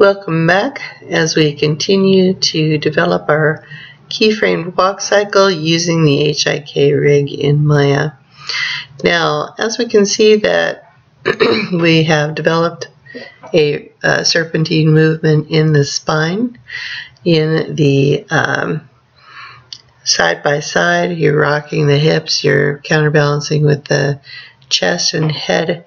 Welcome back as we continue to develop our keyframed walk cycle using the HIK rig in Maya. Now, as we can see that we have developed a serpentine movement in the spine, in the side by side, you're rocking the hips, you're counterbalancing with the chest and head.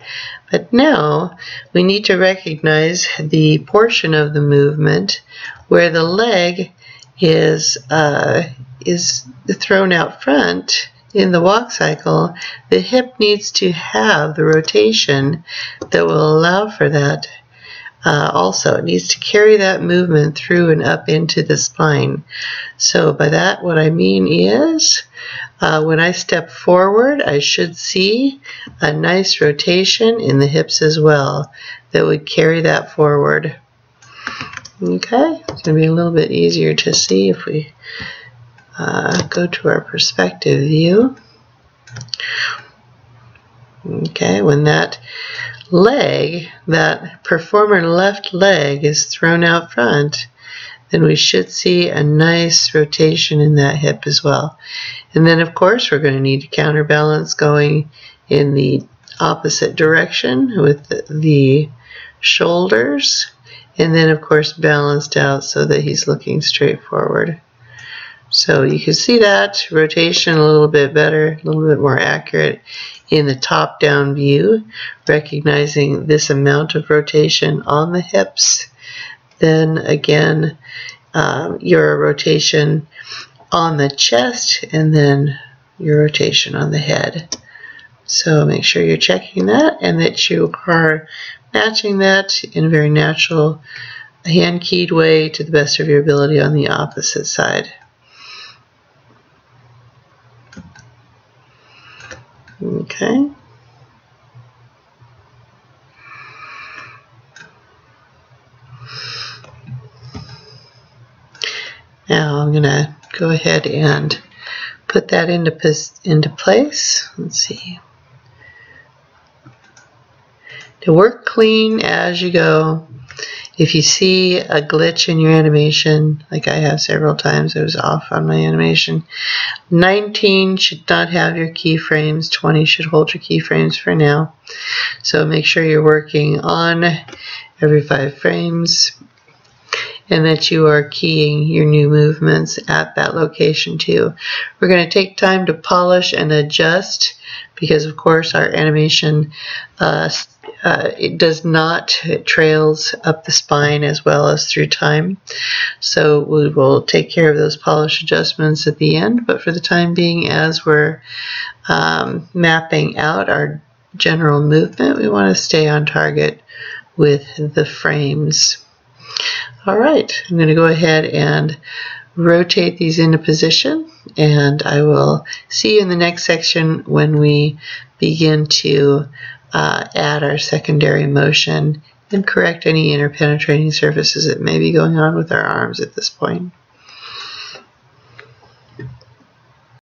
But now we need to recognize the portion of the movement where the leg is thrown out front in the walk cycle. The hip needs to have the rotation that will allow for that. Also, it needs to carry that movement through and up into the spine. So by that, what I mean is when I step forward, I should see a nice rotation in the hips as well that would carry that forward. Okay, it's going to be a little bit easier to see if we go to our perspective view. Okay, when that leg, that performer left leg is thrown out front, then we should see a nice rotation in that hip as well. And then of course we're going to need to counterbalance going in the opposite direction with the shoulders, and then of course balanced out so that he's looking straight forward. So you can see that rotation a little bit better, a little bit more accurate in the top-down view, recognizing this amount of rotation on the hips. Then again, your rotation on the chest, and then your rotation on the head. So make sure you're checking that and that you are matching that in a very natural, hand-keyed way to the best of your ability on the opposite side. Okay. Now I'm going to go ahead and put that into place. Let's see. To work clean as you go. If you see a glitch in your animation, like I have several times, I was off on my animation. 19 should not have your keyframes. 20 should hold your keyframes for now. So make sure you're working on every 5 frames and that you are keying your new movements at that location too. We're going to take time to polish and adjust because of course our animation it trails up the spine as well as through time. So we will take care of those polish adjustments at the end, but for the time being, as we're mapping out our general movement, we want to stay on target with the frames. Alright, I'm going to go ahead and rotate these into position, and I will see you in the next section when we begin to add our secondary motion and correct any interpenetrating surfaces that may be going on with our arms at this point.